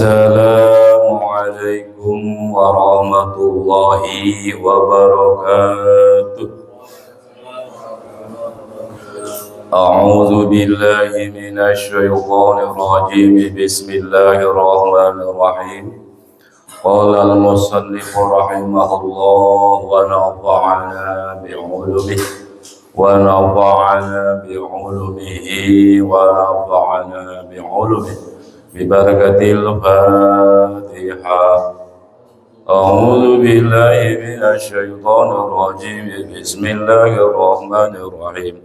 Assalamualaikum warahmatullahi wabarakatuh. A'udzu billahi minasy syaithanir rajim. Bismillahirrahmanirrahim. Qala al-musannif rahimahullah wa nafa'ana bi'ulumihi wa nafa'ana bi'ulumihi bibarakatil Fatihah. A'udzu billahi minasy syaithanir rajim. Bismillahirrahmanirrahim.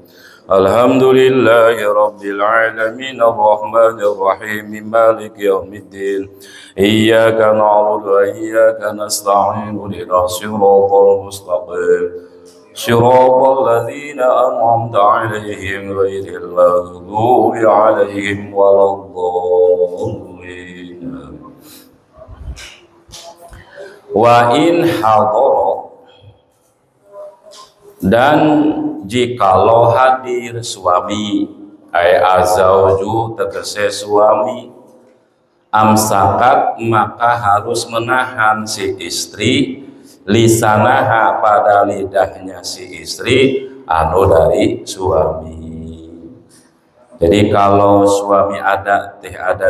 Alhamdulillahi rabbil alamin arrahmanir rahim maliki yaumiddin. Iyyaka na'budu wa iyyaka nasta'in ihdinas siratal mustaqim. Shiratal ladzina an'amta 'alaihim ghairil maghdubi 'alaihim waladdallin. Wa in hadara, dan jikalau hadir suami, ay azauju tegese suami, amsakat maka harus menahan si istri, lisanaha pada lidahnya si istri, anu dari suami. Jadi kalau suami ada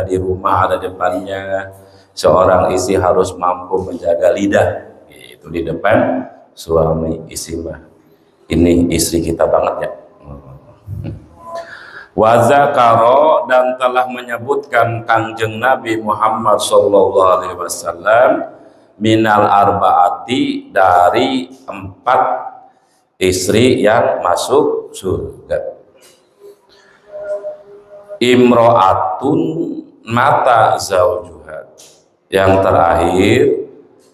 di rumah, ada depannya, seorang istri harus mampu menjaga lidah itu di depan suami. Istri mah ini istri kita banget ya. Wa zakara, dan telah menyebutkan Kangjeng Nabi Muhammad sallallahu alaihi wasallam minal arbaati, dari 4 istri yang masuk surga. Imro'atun mata zaujuha, yang terakhir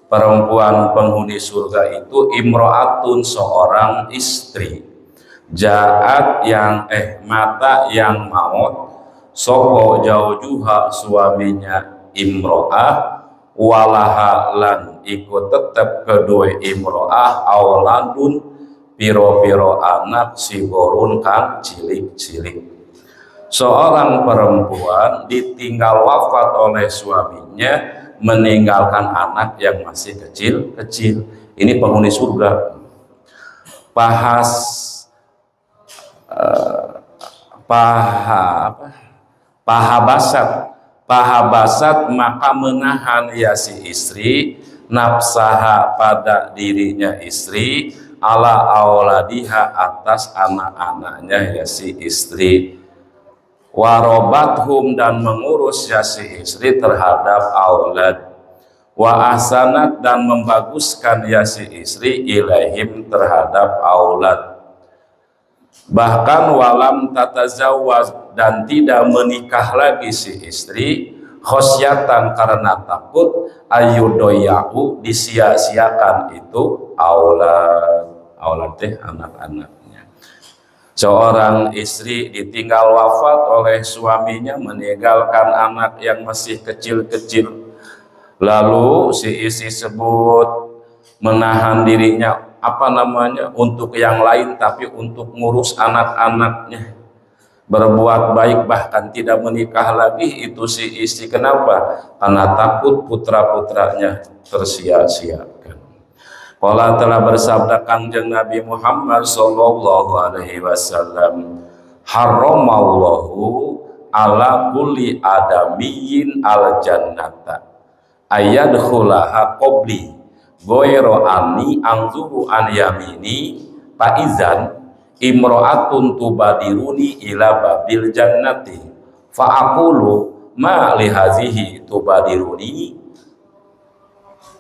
perempuan penghuni surga itu imro'atun, seorang istri, jaat yang mata yang maut, sopo jaujuha suaminya imro'ah, walaha lan ikut tetap kedua imro'ah, auladun piro-piro anak, sigorun kang cilik-cilik. Seorang perempuan ditinggal wafat oleh suaminya, meninggalkan anak yang masih kecil-kecil. Ini penghuni surga. Pahabasat maka menahan ya si istri, nafsaha pada dirinya istri, ala auladiha atas anak-anaknya ya si istri, warobathum dan mengurus ya si istri terhadap aulad, wa ahsanat dan membaguskan ya si istri ilaihim terhadap aulad, bahkan walam tatazawwaz dan tidak menikah lagi si istri, khosyatan karena takut, ayudoyahu disia-siakan itu aulad teh anak-anak. Seorang istri ditinggal wafat oleh suaminya, meninggalkan anak yang masih kecil-kecil. Lalu si istri sebut menahan dirinya untuk yang lain, tapi untuk ngurus anak-anaknya, berbuat baik bahkan tidak menikah lagi itu si istri. Kenapa? Karena takut putra-putranya tersia-siakan. Qala telah bersabda Kangjeng Nabi Muhammad sallallahu alaihi wasallam, haramallahu ala kulli adamiyyin al jannata ayadkhulaha qabli ghairu anni anzuru an yamini faizan imra'atun tubadiruni ila babil jannati fa aqulu ma li hazihi tubadiruni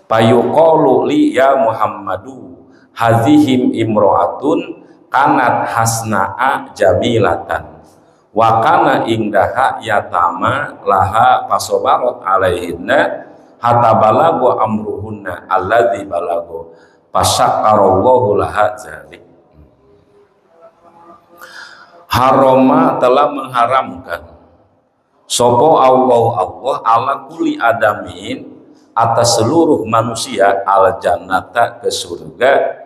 payuqalu li ya Muhammadu hazihim imro'atun kanat hasna'a jamilatan wa kana indaha yatama laha fasobarot alaihinna hatta balagu amruhunna alladzi balagu fasyakkarallahu laha zalik. Haroma telah mengharamkan sopo Allah ala kulli adamin atas seluruh manusia al jannata ke surga.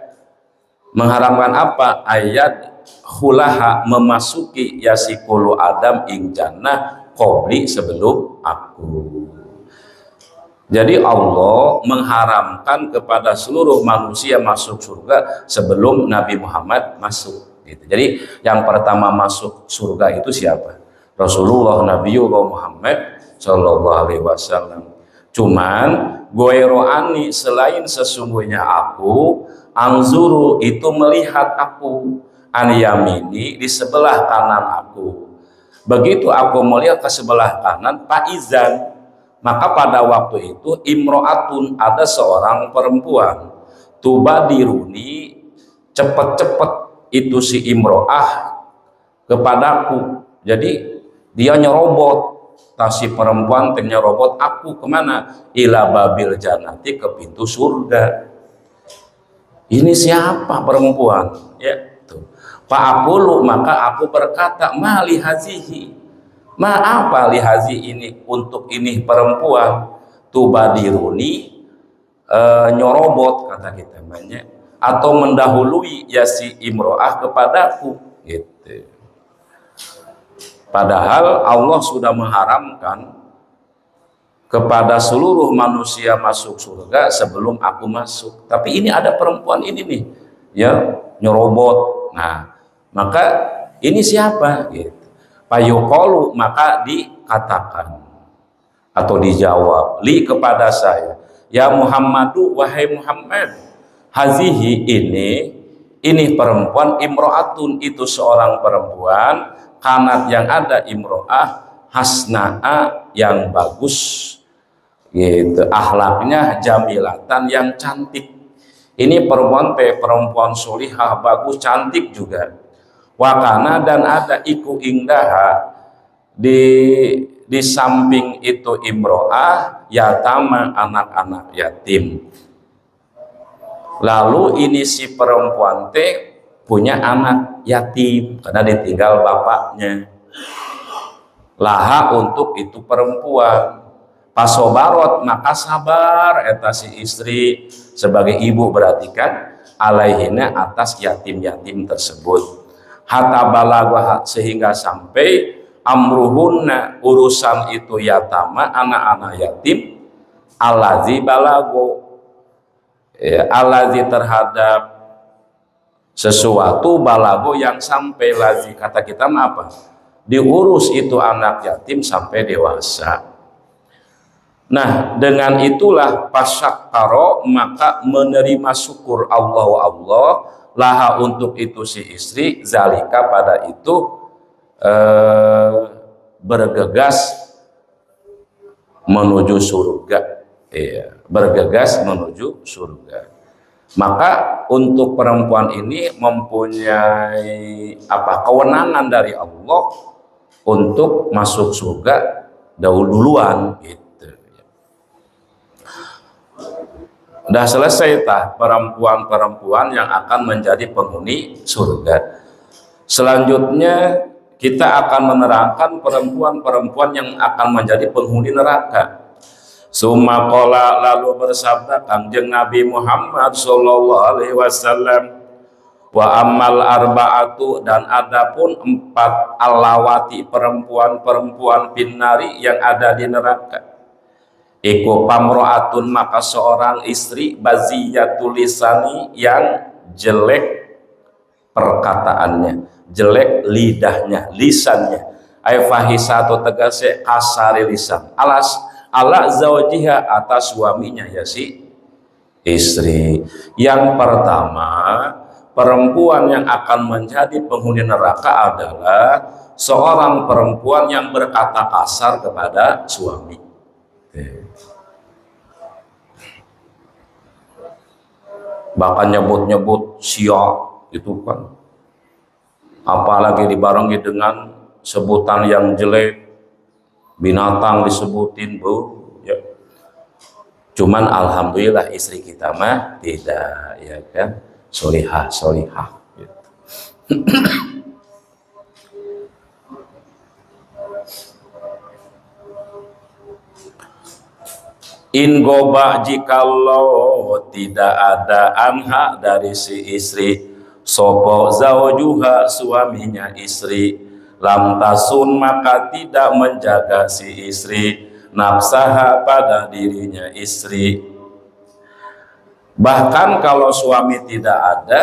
Mengharamkan apa? Ayat khulaha memasuki yasikulu adam ing jannah qabli sebelum aku. Jadi Allah mengharamkan kepada seluruh manusia masuk surga sebelum Nabi Muhammad masuk. Gitu. Jadi yang pertama masuk surga itu siapa? Rasulullah Nabiullah Muhammad Shallallahu Alaihi Wasallam. Cuman goeroani selain sesungguhnya aku, anzuru itu melihat aku, an yamini di sebelah kanan aku. Begitu aku melihat ke sebelah kanan, Faizan, maka pada waktu itu imro'atun, ada seorang perempuan, tubadiruni, cepet-cepet itu si imro'ah kepadaku. Jadi dia nyerobot, si perempuan nyerobot aku kemana? Ila babil janati, ke pintu surga. Ini siapa perempuan? Ya, tuh. Fa'aqulu, maka aku berkata, mali hazihi, apa lihazi ini, untuk ini perempuan, tubadiruni, nyorobot kata kita banyak, atau mendahului ya si imro'ah kepadaku gitu. Padahal Allah sudah mengharamkan kepada seluruh manusia masuk surga sebelum aku masuk. Tapi ini ada perempuan ini nih, ya, nyorobot. Nah, maka ini siapa gitu. Payuqalu, maka dikatakan atau dijawab li kepada saya, ya Muhammadu, wahai Muhammad, hazihi ini perempuan, imro'atun itu seorang perempuan, kanat yang ada imro'ah, hasna'a yang bagus gitu, akhlaknya jamilatan yang cantik. Ini perempuan solihah, bagus, cantik juga. Wakana, dan ada iku ingdaha di samping itu imro'ah, yatama, anak-anak yatim. Lalu ini si perempuan teh punya anak yatim karena ditinggal bapaknya. Laha, untuk itu perempuan, pasobarot, maka sabar eta si istri sebagai ibu, berarti kan alaihina, atas yatim-yatim tersebut. Hatta balagha, sehingga sampai amruhunna, urusan itu yatama, anak-anak yatim, alazi balago, ya, alazi terhadap sesuatu, balago yang sampai, lazi kata kita apa, diurus itu anak yatim sampai dewasa. Nah, dengan itulah pasyakkaro, maka menerima syukur Allah laha, untuk itu si istri, zalika, pada itu bergegas menuju surga, ya, bergegas menuju surga. Maka untuk perempuan ini mempunyai kewenangan dari Allah untuk masuk surga duluan gitu. Udah selesai perempuan-perempuan yang akan menjadi penghuni surga. Selanjutnya kita akan menerangkan perempuan-perempuan yang akan menjadi penghuni neraka. Summa qala, lalu bersabda Kangjeng Nabi Muhammad sallallahu alaihi wasallam, wa ammal arba'atu, dan adapun 4 alawati, perempuan-perempuan pinnari yang ada di neraka. Iku pamro'atun, maka seorang istri, baziyatul lisani, yang jelek perkataannya, jelek lidahnya, lisannya, ay fahisatu, tegase kasari lisan, ala zawjiha, atas suaminya, ya si istri. Yang pertama, perempuan yang akan menjadi penghuni neraka adalah seorang perempuan yang berkata kasar kepada suami. Bahkan nyebut-nyebut siak itu kan, apalagi dibarengi dengan sebutan yang jelek, binatang disebutin, bu, ya. Cuman alhamdulillah istri kita mah tidak, ya kan, solihah gitu. In goba, jikalau tidak ada anha dari si istri, sopo zaujuha, suaminya istri, lam tasun, maka tidak menjaga si istri, nafsaha pada dirinya istri. Bahkan kalau suami tidak ada,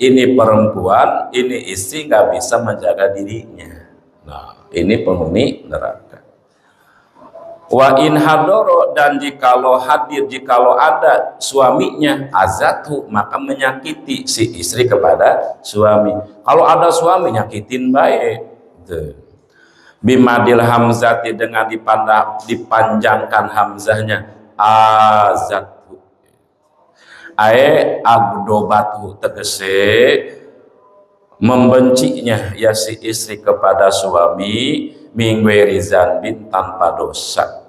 ini perempuan, ini istri nggak bisa menjaga dirinya. Nah, ini penghuni neraka. Wa in hadoro, dan jikalau hadir, jikalau ada suaminya, azatu, maka menyakiti si istri kepada suami. Kalau ada suami nyakitin baik. Bimadil hamzati, dengan dipanjangkan hamzahnya, azatu. Ae agdobatu, tegese membencinya ya si istri kepada suami, mingwerizan bin, tanpa dosa.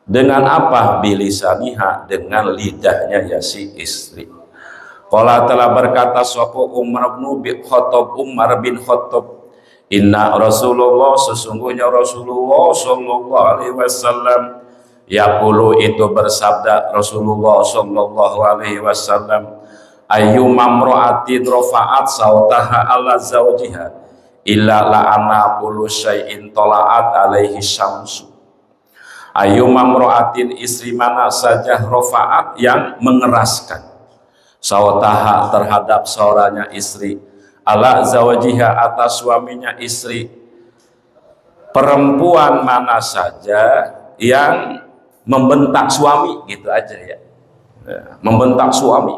Dengan apa? Bilisaniha, dengan lidahnya ya si istri. Qala telah berkata sapa Umar bin Khattab, inna Rasulullah, sesungguhnya Rasulullah sallallahu alaihi wasallam, yaqulu, itu bersabda Rasulullah sallallahu alaihi wasallam, ayyuma imra'atin rafa'at sautaha ala zawjiha illa la'ana kullu syai'in tala'at alaihi syamsu. Ayyuma imra'atin, istri mana saja, rafa'at, yang mengeraskan, sautaha, terhadap suaranya istri, ala zawjiha, atas suaminya istri. Perempuan mana saja yang membentak suami, gitu aja ya, membentak suami.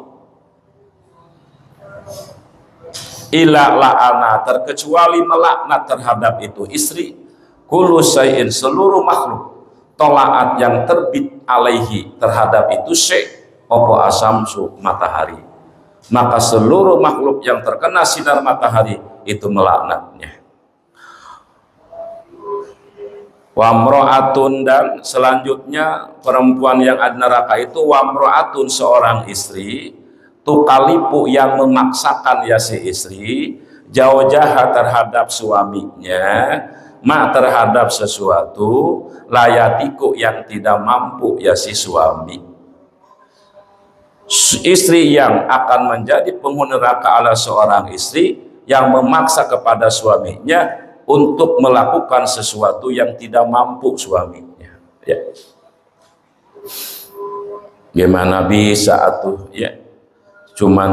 Ila la'ana, terkecuali melaknat terhadap itu istri, kullu syai'in, seluruh makhluk, tolaat, yang terbit, alaihi, terhadap itu syai', opo asamsu, matahari. Maka seluruh makhluk yang terkena sinar matahari itu melaknatnya. Wamro'atun, dan selanjutnya perempuan yang ada neraka itu wamro'atun, seorang istri, tukalipu, yang memaksakan ya si istri, jauh jahat terhadap suaminya, terhadap sesuatu, layatiku, yang tidak mampu ya si suami. Istri yang akan menjadi penghuni neraka adalah seorang istri yang memaksa kepada suaminya untuk melakukan sesuatu yang tidak mampu suaminya, ya. Gimana bisa atuh, ya, cuman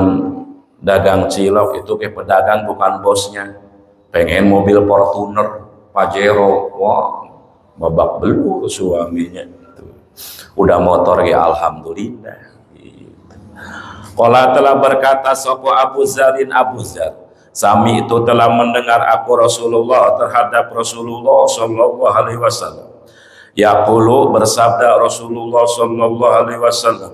dagang cilok itu kayak pedagang bukan bosnya, pengen mobil Fortuner, Pajero, wah, babak belur suaminya. Udah motor ya alhamdulillah. Qala telah berkata sapa Abu Zarin, Abu Zar, sami itu telah mendengar aku Rasulullah, terhadap Rasulullah sallallahu alaihi wasallam, yaqulu, bersabda Rasulullah sallallahu alaihi wasallam,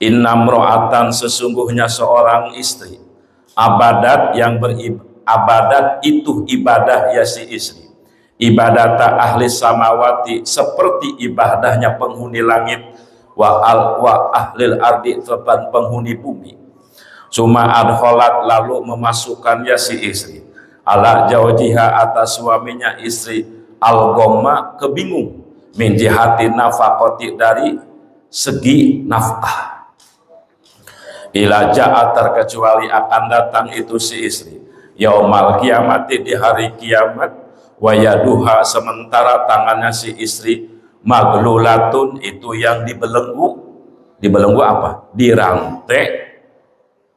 inna mro'atan, sesungguhnya seorang istri, abadat, yang beribadat itu ibadah ya si istri, ibadata ahli samawati, seperti ibadahnya penghuni langit, wa ahlil ardi, tepan penghuni bumi. Suma adholat, lalu memasukkan ya si istri, ala jawjiha, atas suaminya istri, al-gomma, kebingung, min jihati nafakoti, dari segi nafkah, ila ja'a, terkecuali akan datang itu si istri, yaumal kiamati, di hari kiamat, wayaduha, sementara tangannya si istri, maglulatun, itu yang dibelenggu. Dibelenggu apa? Dirantai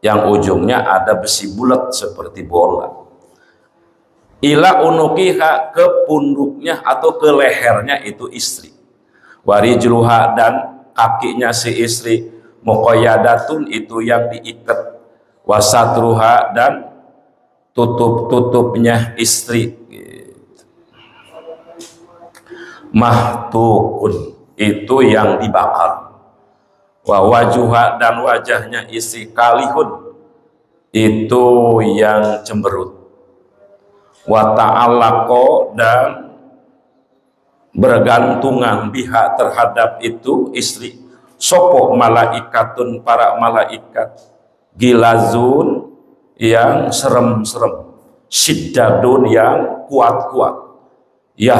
yang ujungnya ada besi bulat seperti bola. Ila unukiha, ke punduknya atau ke lehernya itu istri. Warijluha, dan kakinya si istri, muqayyadatun, itu yang diikat. Wasatruha, dan tutup-tutupnya istri, mahtukun, itu yang dibakar. Wa wajuha, dan wajahnya istri, kalihun, itu yang cemberut. Wa ta'allaqo, dan bergantungan, biha, terhadap itu istri, sopo malaikatun, para malaikat, gilazun, yang serem-serem, syiddadun, yang kuat-kuat, ya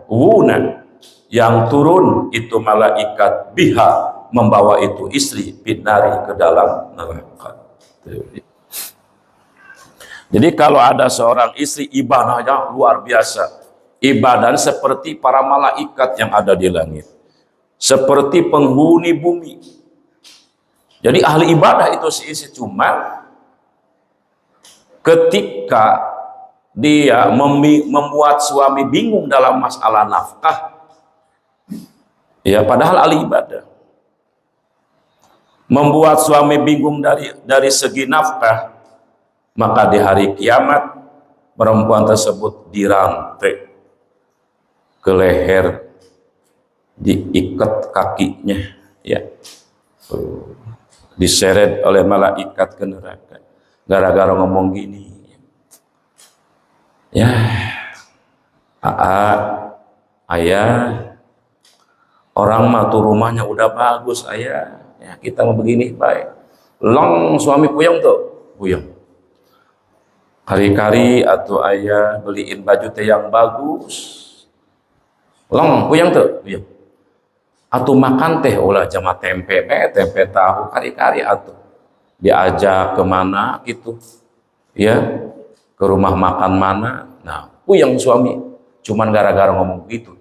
wunan, yang turun itu malaikat, biha, membawa itu istri, binari, ke dalam neraka. Jadi kalau ada seorang istri ibadahnya luar biasa, ibadah seperti para malaikat yang ada di langit, seperti penghuni bumi. Jadi ahli ibadah itu seisi, cuma ketika dia membuat suami bingung dalam masalah nafkah, ya padahal ahli ibadah, membuat suami bingung dari segi nafkah, maka di hari kiamat perempuan tersebut dirantai ke leher, diikat kakinya, ya, diseret oleh malaikat ke neraka gara-gara ngomong gini, ya, ayah, orang mah tuh rumahnya udah bagus ayah, ya kita mau begini baik, long suami puyeng tuh, puyeng, kari-kari atau ayah beliin baju teh yang bagus, long puyeng tuh, puyeng, atau makan teh ulah jama tempe tahu kari-kari, atau diajak kemana gitu, ya, ke rumah makan mana, nah puyeng suami, cuman gara-gara ngomong gitu,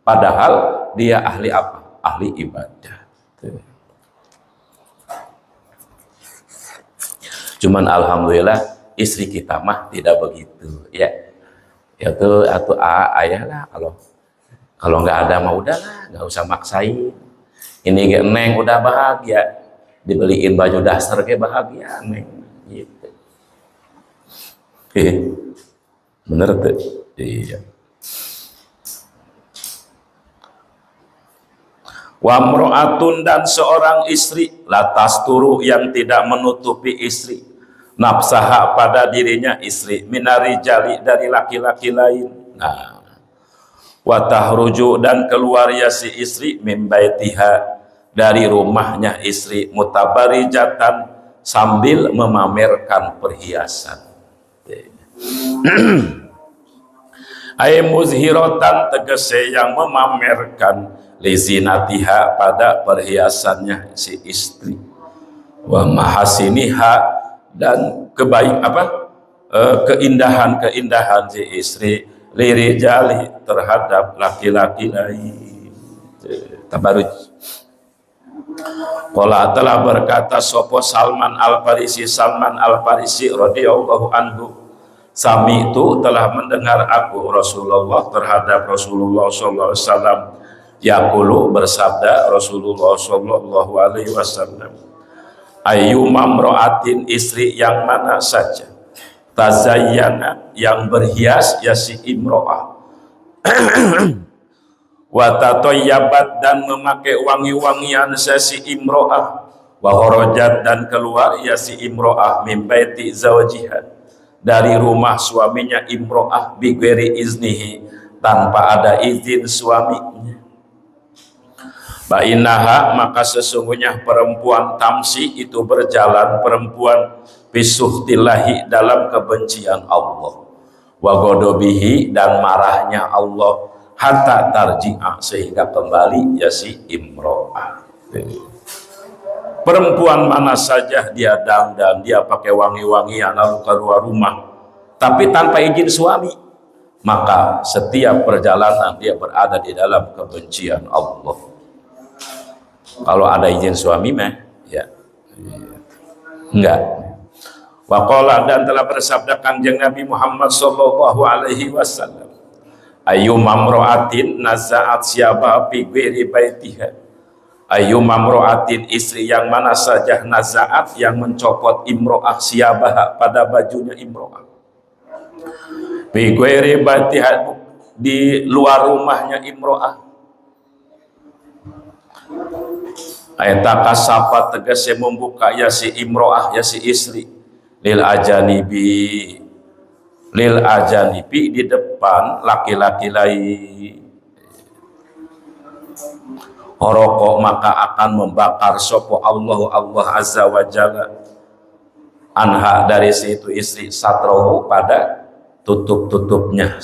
padahal dia ahli apa? Ahli ibadah. Cuman alhamdulillah istri kita mah tidak begitu, ya. Itu atau ayah lah, kalau nggak ada mah udahlah, nggak usah maksain. Ini neng udah bahagia, dibeliin baju dasar kayak bahagia neng, gitu. Bener tuh, iya. Wa mro'atun, dan seorang istri, latas turu yang tidak menutupi istri, nafsaha pada dirinya istri, minari jali dari laki-laki lain. Nah, wa tahruju, dan keluar ya si istri, min baitiha, dari rumahnya istri, mutabarijatan, sambil memamerkan perhiasan. Ay muzhiratan, tegese yang memamerkan, lizinatiha, pada perhiasannya si istri, wa mahasiniha, dan keindahan si istri, lirijali, terhadap laki-laki lain. Tabaruj. Qala, telah berkata sopo Salman Al-Farisi radhiyallahu anhu, sami itu telah mendengar aku Rasulullah, terhadap Rasulullah sallallahu alaihi wasallam, yaqulu, bersabda Rasulullah sallallahu alaihi wasallam, ayyuma mra'atin, istri yang mana saja, tazayyana, yang berhias, ya si imro'ah, wa tatayyabat, dan memakai wangi-wangian si imro'ah, wa kharajat, dan keluar ya si imro'ah, min baiti zawjiha, dari rumah suaminya imro'ah, bi ghairi iznihi, tanpa ada izin suaminya. Bainaha, maka sesungguhnya perempuan tamsi itu berjalan, perempuan bisuhtillahi, dalam kebencian Allah, wa godobihi, dan marahnya Allah, hatta tarji'a, sehingga kembali ya si imro'ah. Perempuan mana saja dia dandan, dia pakai wangi-wangian lalu keluar rumah tapi tanpa izin suami, maka setiap perjalanan dia berada di dalam kebencian Allah. Kalau ada izin suami mah ya enggak. Waqala, dan telah bersabda Kanjeng Nabi Muhammad sallallahu alaihi wasallam, ayyuma mra'atin naza'at siyaba fi ghairi baitiha, ayyuma mra'atin, istri yang mana saja, naza'at, yang mencopot, imro'ah, siyabah, pada bajunya imro'ah, fi ghairi baitiha, di luar rumahnya imro'ah, ayataka sapa, tegese membuka ya si imro'ah, ya si istri, lil ajanibi, di depan laki-laki lain, horoko, maka akan membakar sopo Allah azza wa jalla, anha, dari situ istri, satrohu, pada tutup-tutupnya,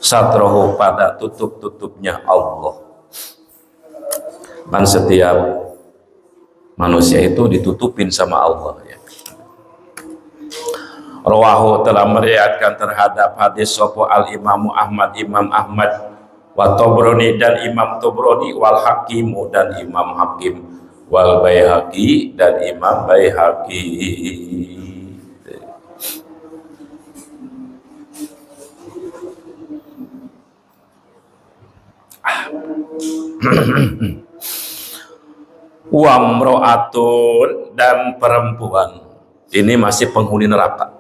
satrohu, pada tutup-tutupnya Allah. Kan setiap manusia itu ditutupin sama Allah, ya. Rawahu telah meriwayatkan terhadap hadis sapa al Imam Ahmad wa Tabrani dan Imam Tabrani wal Hakimu dan Imam Hakim wal Baihaqi dan Imam Baihaqi. Wamro'atun dan perempuan ini masih penghuni neraka.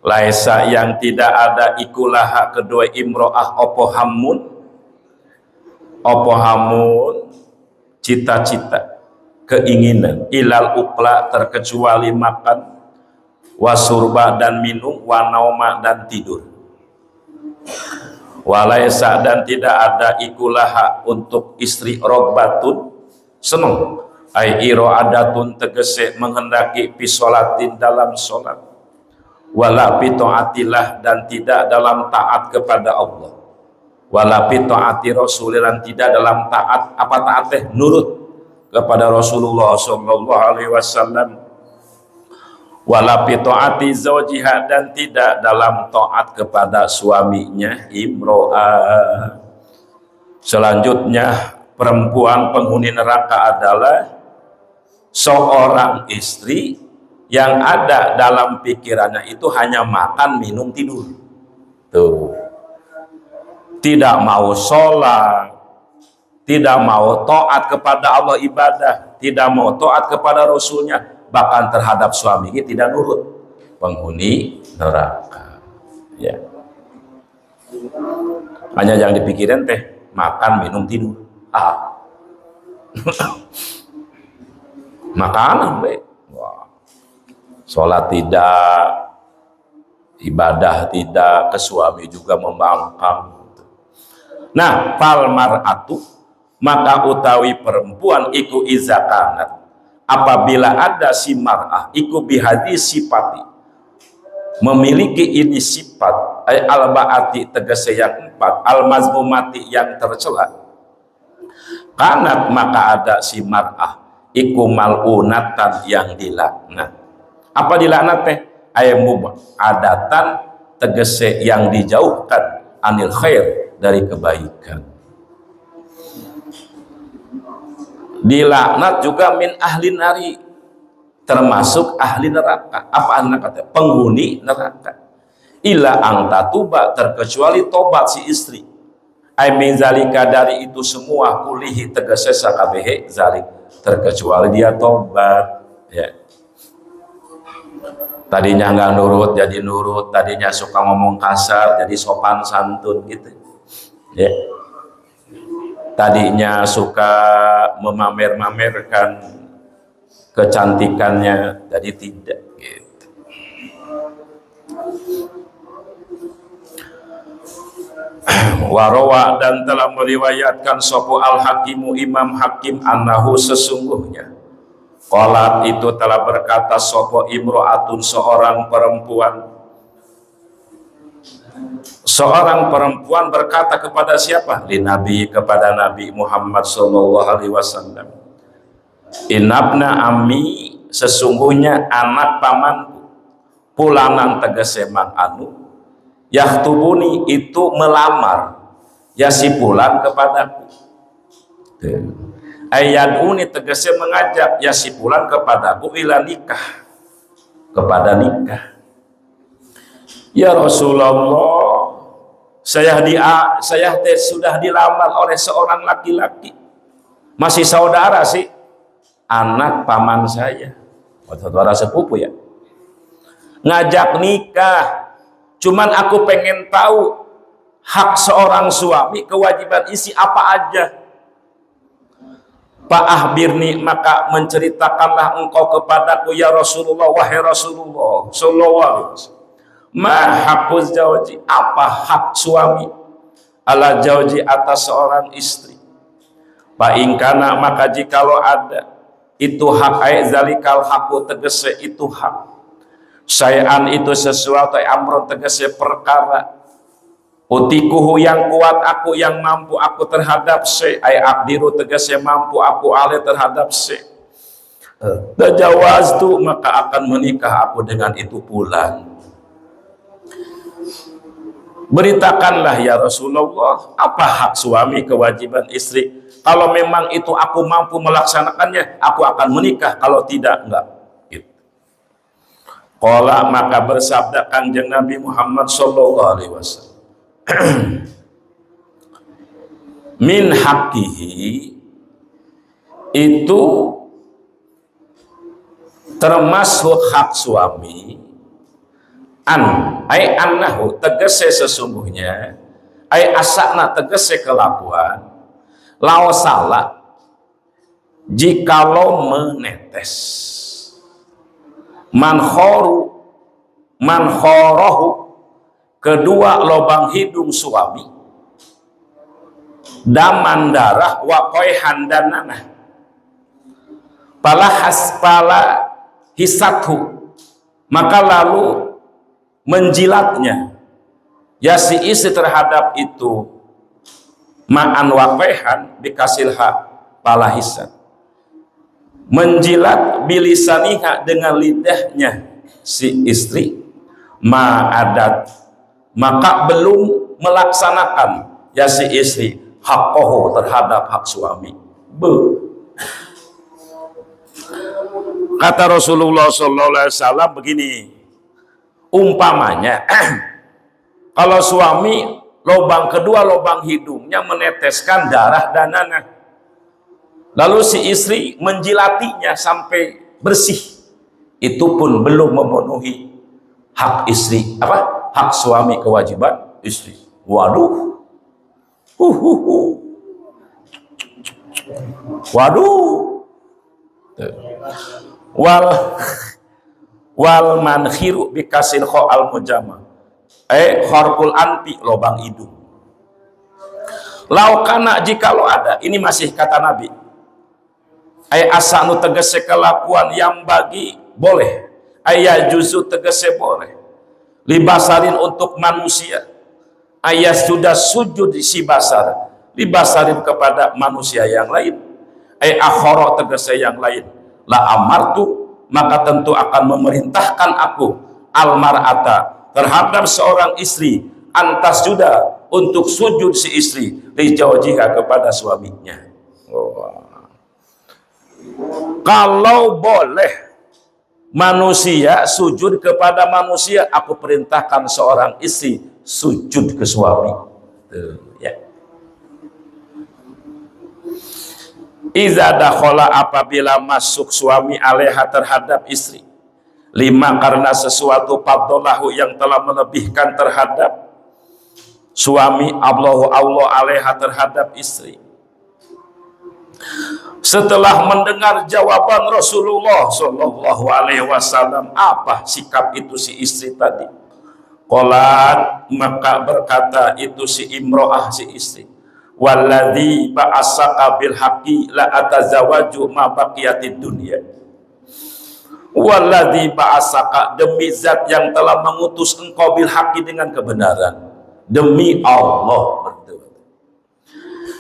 Laisa yang tidak ada ikulaha kedua imro'ah opo hamun cita-cita keinginan ilal ukla terkecuali makan wasurba dan minum wanauma dan tidur. Walaisa dan tidak ada ikulaha untuk istri robatun seneng ai iroadatun tegese menghendaki pisolatin dalam sholat wala bita'atillah dan tidak dalam taat kepada Allah wala bita'ati rasulilan tidak dalam taat apa taat teh nurut kepada Rasulullah sallallahu alaihi wasallam wala bita'ati zawjiha dan tidak dalam taat kepada suaminya imro'ah. Selanjutnya perempuan penghuni neraka adalah seorang istri yang ada dalam pikirannya itu hanya makan, minum, tidur. Tuh. Tidak mau sholat, tidak mau taat kepada Allah ibadah, tidak mau taat kepada Rasulnya, bahkan terhadap suaminya tidak nurut. Penghuni neraka. Ya. Hanya yang dipikirin teh makan, minum, tidur. Makanan baik. Sholat tidak, ibadah tidak, ke suami juga membangkang. Nah, fal mar'atu maka utawi perempuan iku izakanat apabila ada si mar'ah iku bihadi sifati memiliki ini sifat al-ba'ati tegese yang empat al-mazmumati yang tercela kanat maka ada si mar'ah iku mal'unatan yang dilaknat. Apa dilaknat teh? Ayam adatan tegese yang dijauhkan anil khair dari kebaikan. Dilaknat juga min ahli nari termasuk ahli neraka. Apa anak kata? Penghuni neraka. Ila angta tuba terkecuali tobat si istri. Ay min zalika dari itu semua kulihi tegese sakabehe zalik terkecuali dia tobat. Ya. Tadinya nggak nurut jadi nurut, tadinya suka ngomong kasar jadi sopan santun gitu ya. Tadinya suka memamer-mamerkan kecantikannya jadi tidak gitu. Warawa dan telah meriwayatkan sopo al-hakimu imam hakim annahu sesungguhnya qalat itu telah berkata sopo imro'atun seorang perempuan berkata kepada siapa? Li Nabi kepada Nabi Muhammad sallallahu alaihi wasallam. Inabna ammi sesungguhnya anak pamanku pulanan tegese mang anu yahtubuni itu melamar yasipulan kepadaku. Ayaduni tegese mengajak yasipulan kepadaku ila nikah kepada nikah. Ya Rasulullah, saya sudah dilamar oleh seorang laki-laki, masih saudara sih, anak paman saya, saudara sepupu ya, ngajak nikah. Cuman aku pengen tahu hak seorang suami, kewajiban isi apa aja. Pak ahbirni maka menceritakanlah engkau kepadaku ya Rasulullah, wahai Rasulullah sallallahu alaihi wasallam. Ma haqquz zawji, apa hak suami ala zawji atas seorang istri. Fa ingkana maka jikalau ada itu hak ay zalikal haqqu tegese itu hak. Sayan itu sesuatu amron tegese perkara. Utikuhu yang kuat aku yang mampu aku terhadap se ay abdiru tegese mampu aku alih terhadap se. Tajawaztu maka akan menikah aku dengan itu pulang. Beritakanlah ya Rasulullah, apa hak suami, kewajiban istri. Kalau memang itu aku mampu melaksanakannya, aku akan menikah. Kalau tidak, enggak. Gitu. Qala, maka bersabda Kanjeng Nabi Muhammad sallallahu alaihi wasallam, min haqqihi, itu termasuk hak suami, ay annahu, tegese sesungguhnya, ay asakna, tegese kelakuan, lao salah, jikalau menetes, mankhorohu, kedua lobang hidung suami, daman darah, wakoihan dan nanah, pala hisathu, maka lalu menjilatnya ya si istri terhadap itu, ma'an wakoihan bikasilha pala hisat, menjilat bilisaniha, dengan lidahnya si istri, ma'adat, maka belum melaksanakan ya si istri haqqohu, terhadap hak suami. Kata Rasulullah SAW begini, umpamanya kalau suami lubang kedua lubang hidungnya meneteskan darah dan nanah, lalu si istri menjilatinya sampai bersih, itu pun belum memenuhi hak istri, hak suami, kewajiban istri. Waduh, waduh. Wal manhiru bikasil kho al mujama, khorkul anpi, lubang hidung. Laukana, jikalau ada, ini masih kata Nabi, asanu, tegese kelakuan, yang bagi boleh, juzu, tegese boleh, libasarin, untuk manusia, sudah sujud si basar, libasarin, kepada manusia yang lain, akhoro, tegese yang lain, la amartu, maka tentu akan memerintahkan aku, almar'ata, terhadap seorang istri, antas sudah, untuk sujud si istri, lijaujiha, kepada suaminya. Kalau boleh manusia sujud kepada manusia, aku perintahkan seorang istri sujud ke suami. Ya. Iza dakhala, apabila masuk suami alaiha, terhadap istri, lima, karena sesuatu, faddolahu, yang telah melebihkan terhadap suami, Allah alaiha, terhadap istri. Setelah mendengar jawaban Rasulullah sallallahu alaihi wasallam, apa sikap itu si istri tadi, qalat, maka berkata itu si imro'ah, si istri, walladzi ba'asaka bil haqqi la atazawaju ma baqiyatid dunya, walladzi ba'asaka, demi zat yang telah mengutus engkau, bil haqqi, dengan kebenaran, demi Allah berdoa,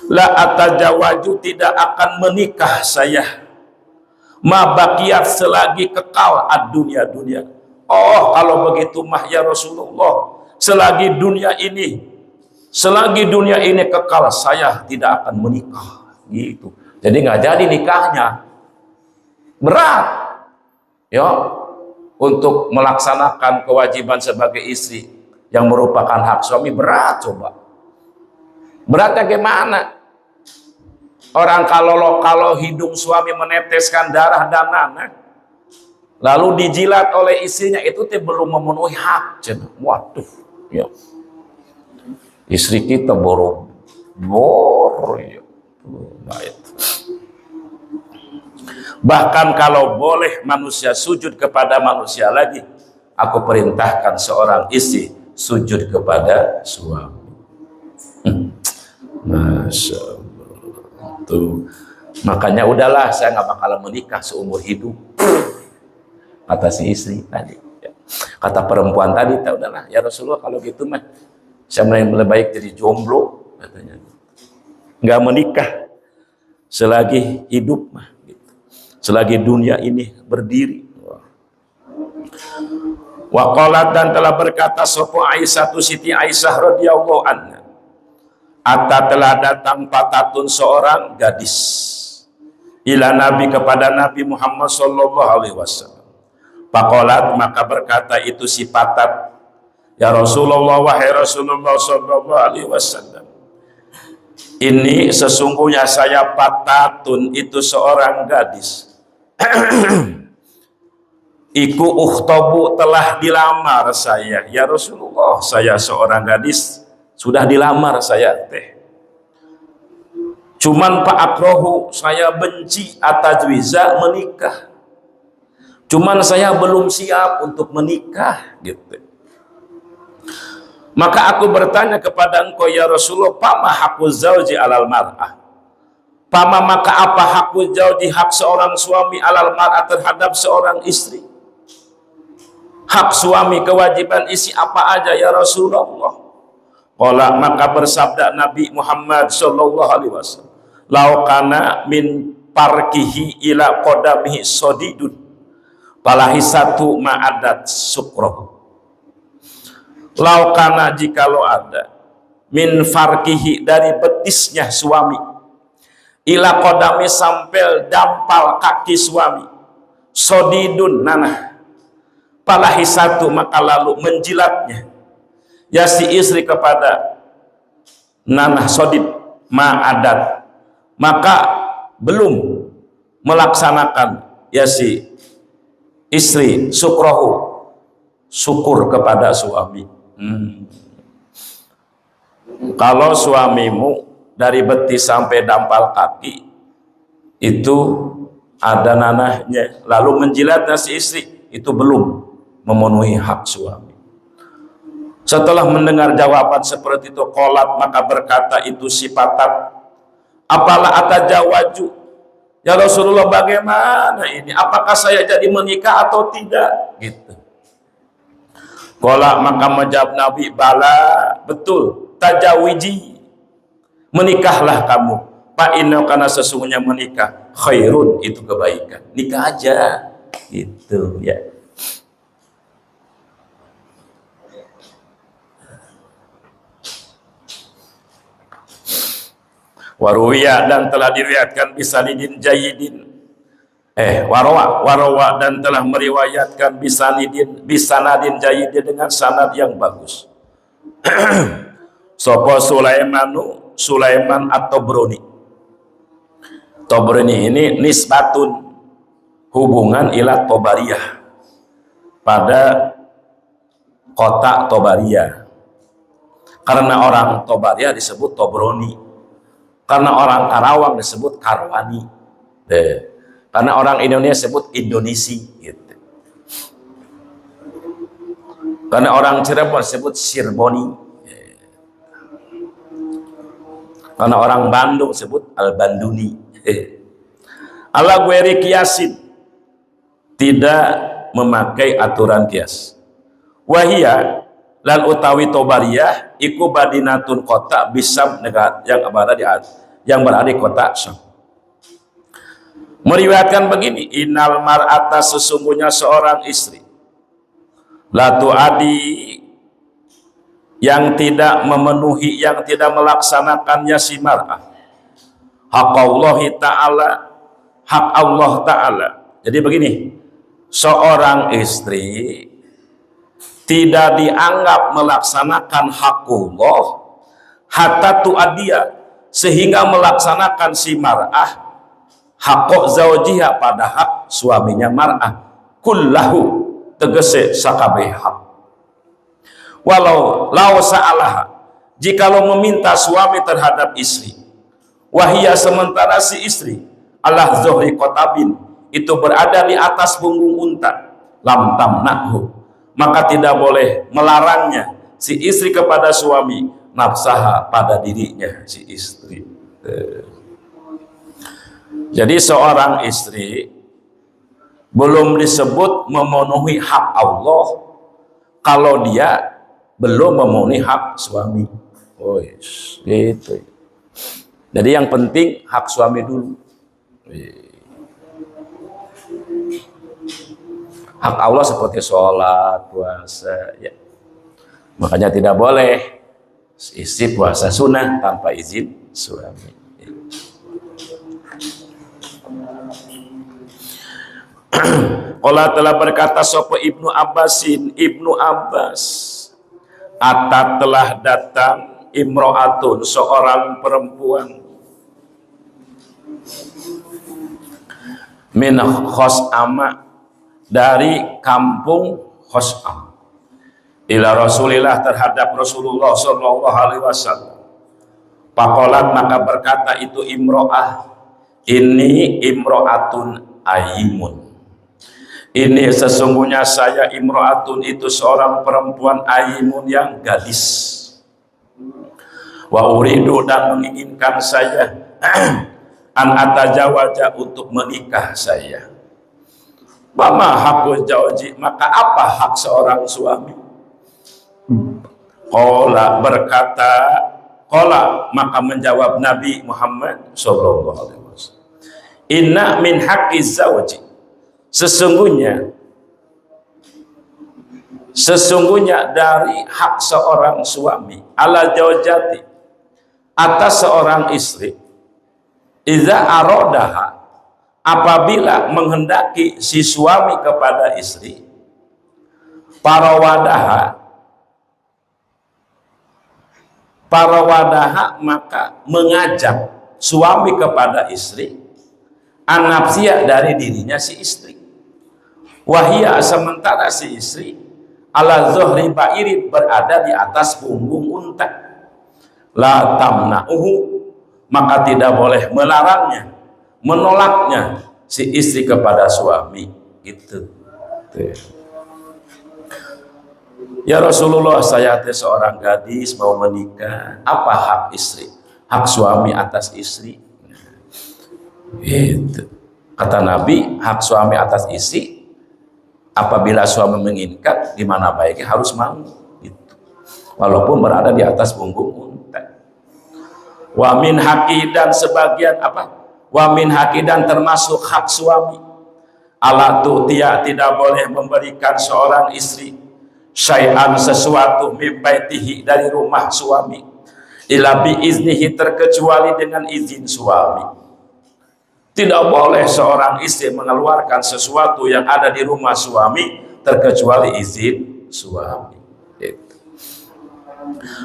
la atazawaju, tidak akan menikah saya, ma baqiyat, selagi kekal ad-dunya, dunia. Oh, kalau begitu mah ya Rasulullah, selagi dunia ini kekal, saya tidak akan menikah. Gitu. Jadi nggak jadi nikahnya. Berat ya untuk melaksanakan kewajiban sebagai istri yang merupakan hak suami, berat. Coba beratnya gimana? Orang kalau hidung suami meneteskan darah dan nanah, lalu dijilat oleh istrinya, itu belum memenuhi hak. Waduh ya, istri kita boro ya. Bahkan kalau boleh manusia sujud kepada manusia lagi, aku perintahkan seorang istri sujud kepada suami. Masya Allah. Tuh. Makanya udahlah, saya nggak bakalan menikah seumur hidup, kata si istri tadi. Kata perempuan tadi, udahlah ya Rasulullah, kalau gitu mah saya lebih baik jadi jomblo, katanya. Nggak menikah selagi hidup mah, gitu. Selagi dunia ini berdiri. Wa qalat dan telah berkata sapa Aisyah tu Siti Aisyah radhiyallahu anha, atta telah datang patatun seorang gadis ila Nabi kepada Nabi Muhammad sallallahu alaihi wasallam. Faqalat maka berkata itu si patat, ya Rasulullah wahai Rasulullah sallallahu alaihi wasallam, ini sesungguhnya saya patatun itu seorang gadis. Iku ukhtabu telah dilamar saya, ya Rasulullah, saya seorang gadis sudah dilamar saya teh. Cuman Pak Akrohu saya benci atajwiza menikah. Cuman saya belum siap untuk menikah gitu. Maka aku bertanya kepada engkau ya Rasulullah, pama hakuz zauji alal mar'ah. Pama maka apa hakuz zauji, hak seorang suami alal mar'ah terhadap seorang istri. Hak suami kewajiban isi apa aja ya Rasulullah? Qala maka bersabda Nabi Muhammad sallallahu alaihi wasallam, laukana min parkihi ila qadamihi sodidun palahisatu ma'adat sukroh. Laukana jikalau ada min farkihi dari betisnya suami ila qadami sampai dampal kaki suami sodidun nanah palahisatu maka lalu menjilatnya ya si istri kepada nanah sodid ma'adat maka belum melaksanakan ya si istri sukrohu syukur kepada suami. Kalau suamimu dari betis sampai dampal kaki itu ada nanahnya lalu menjilatnya si istri, itu belum memenuhi hak suami. Setelah mendengar jawaban seperti itu, qolat maka berkata itu si patat, apalah atajawaju ya Rasulullah, bagaimana ini, apakah saya jadi menikah atau tidak gitu. Qala maka menjawab Nabi, bala betul, tajawiji menikahlah kamu, fa inna karena sesungguhnya menikah khairun itu kebaikan, nikah aja gitu ya. Waruya dan telah diriwayatkan bisanidin jayyidin warawa dan telah meriwayatkan bisanadin jayyidin dengan sanad yang bagus. Sopo Sulaiman atau Tobroni. Tobroni ini nisbatun hubungan ila Tobariyah pada kota Tobariyah. Karena orang Tobariyah disebut Tobroni. Karena orang Karawang disebut Karwani, karena orang Indonesia disebut Indonesi, gitu. Karena orang Cirebon disebut Sirboni, karena orang Bandung disebut Al-Banduni. Ala gueri kiasin, tidak memakai aturan kias. Wahia lan utawi Tobariyah iku badinatun kota Bisam negara yang berada di kota Syam. Meriwayatkan begini, innal mar'ata sesungguhnya seorang istri la tuadi yang tidak memenuhi, yang tidak melaksanakannya si mar'ah hak Allah Ta'ala, hak Allah Ta'ala. Jadi begini, seorang istri tidak dianggap melaksanakan hakullah hatta tu'adiyah, sehingga melaksanakan si mar'ah hakok zawjiha pada hak suaminya mar'ah kullahu tegese sakabeh hak. Walau lau sa'alaha, jikalau meminta suami terhadap istri, wahia sementara si istri Allah zuhri kotabin itu berada di atas punggung unta, lam tamnahu maka tidak boleh melarangnya si istri kepada suami nafsaha pada dirinya si istri. Jadi seorang istri belum disebut memenuhi hak Allah kalau dia belum memenuhi hak suami. Oh yes, gitu. Jadi yang penting hak suami dulu. Hak Allah seperti sholat, puasa, ya. Makanya tidak boleh istri puasa sunnah tanpa izin suami. Allah telah berkata sapa Ibnu Abbasin, Ibnu Abbas, atat telah datang imro'atun, seorang perempuan, min Khos'ama, dari kampung Khos'am, ila Rasulillah, terhadap Rasulullah sallallahu alaihi wasallam. Faqalat, maka berkata itu imro'ah, ini imro'atun ayimun, ini sesungguhnya saya imro'atun, itu seorang perempuan ayimun yang gadis. Wa uridu, dan menginginkan saya an atajawaja, untuk menikah saya. Mama hakul jauji, maka apa hak seorang suami? Qala, berkata, qala, maka menjawab Nabi Muhammad sallallahu alaihi wasallam, inna min haqqiz zawji, sesungguhnya dari hak seorang suami, ala zaujati, atas seorang istri, iza arodaha, apabila menghendaki si suami kepada istri, parawadaha, maka mengajak suami kepada istri, anapsia, dari dirinya si istri, wahia, sementara si istri, ala zuhri ba'irin, berada di atas punggung unta, la tamna'uhu, maka tidak boleh melarangnya, menolaknya si istri kepada suami. Gitu. Ya Rasulullah, saya seorang gadis mau menikah, apa hak istri, hak suami atas istri? Gitu. Kata Nabi, hak suami atas istri, apabila suami menginginkan, dimana baiknya harus mau, gitu. Walaupun berada di atas punggung unta. Wa min haqi, dan sebagian apa? Wa min haqi, dan termasuk hak suami, ala tu'tiya, tidak boleh memberikan seorang istri syai'an, sesuatu, min baitihi, dari rumah suami, ila bi iznihi, terkecuali dengan izin suami. Tidak boleh seorang istri mengeluarkan sesuatu yang ada di rumah suami terkecuali izin suami.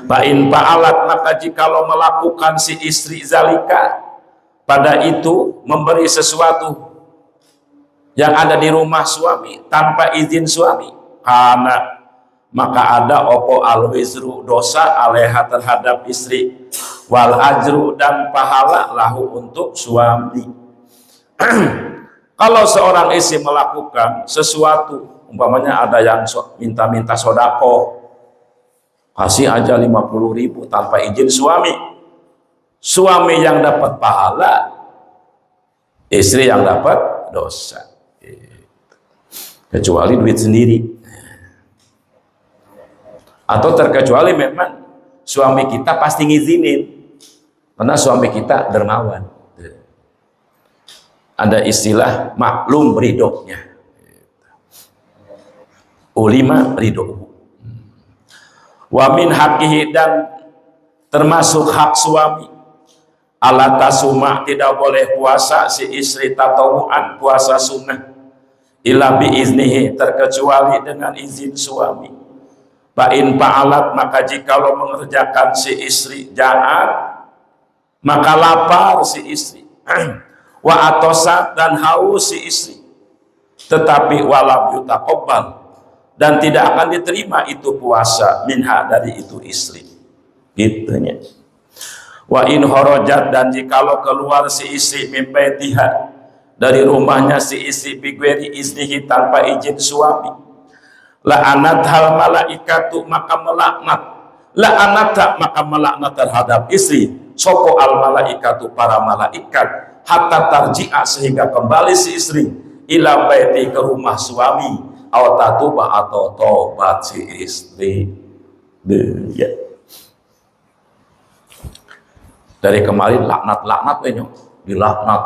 Fa'in fa'alat, maka jikalau melakukan si istri zalika, pada itu memberi sesuatu yang ada di rumah suami tanpa izin suami, karena maka ada opo al-wizru, dosa, alaiha, terhadap istri, wal ajru, dan pahala, lahu, untuk suami. Kalau seorang istri melakukan sesuatu, umpamanya ada yang minta-minta sodako, kasih aja 50.000 tanpa izin suami, suami yang dapat pahala, istri yang dapat dosa, kecuali duit sendiri, atau terkecuali memang suami kita pasti ngizinin karena suami kita dermawan. Ada istilah maklum ridhonya, ulima ridho. Wa min haqqihi, dan termasuk hak suami, ala tasuma, tidak boleh puasa si istri tatawuan, puasa sunnah, ila bi iznihi, terkecuali dengan izin suami. Fa in fa'alat, maka jikalau mengerjakan si istri jahat, maka lapar si istri, wa atosat, dan haus si istri, tetapi walam yutaqabbal, dan tidak akan diterima itu puasa, minha, dari itu istri, gitunya. Wa in horojat, dan jikalau keluar si istri, min baitiha, dari rumahnya si istri, bigweri iznihi, tanpa izin suami, la'anat hal malaikatu, maka melaknat, la'anata, maka melaknat terhadap istri, sopo al malaikatu, para malaikat, hatta tarji'a, sehingga kembali si istri, ila baiti, ke rumah suami, aw tatuba, atau tobat si istri. Ya. Dari kemarin laknat dilaknat,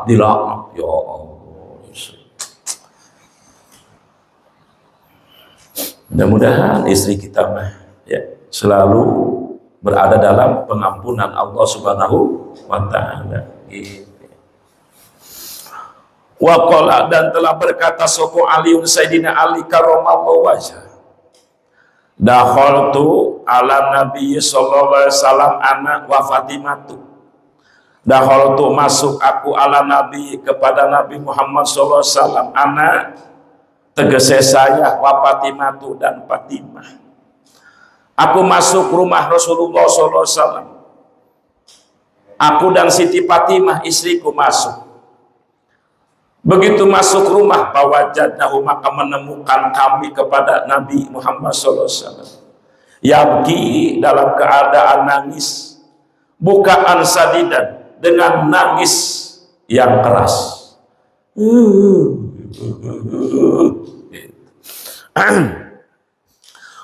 ya Allah. Mudah-mudahan istri kita mah ya selalu berada dalam pengampunan Allah Subhanahu wa taala. Wa qala, dan telah berkata sapa Aliun Sayyidina Ali karramallahu wajhah, dakhaltu ala Nabi sallallahu alaihi wasallam ana wa Fatimatu. Dakhaltu, masuk aku ala Nabi, kepada Nabi Muhammad sallallahu alaihi wasallam, ana tegese saya, wa Fatimatu, dan Fatimah. Aku masuk rumah Rasulullah sallallahu alaihi wasallam. Aku dan Siti Fatimah istriku masuk. Begitu masuk rumah, fawajadnahu, maka menemukan kami kepada Nabi Muhammad sallallahu alaihi wasallam, yabki, dalam keadaan nangis, bukaan sadidan, dengan nangis yang keras.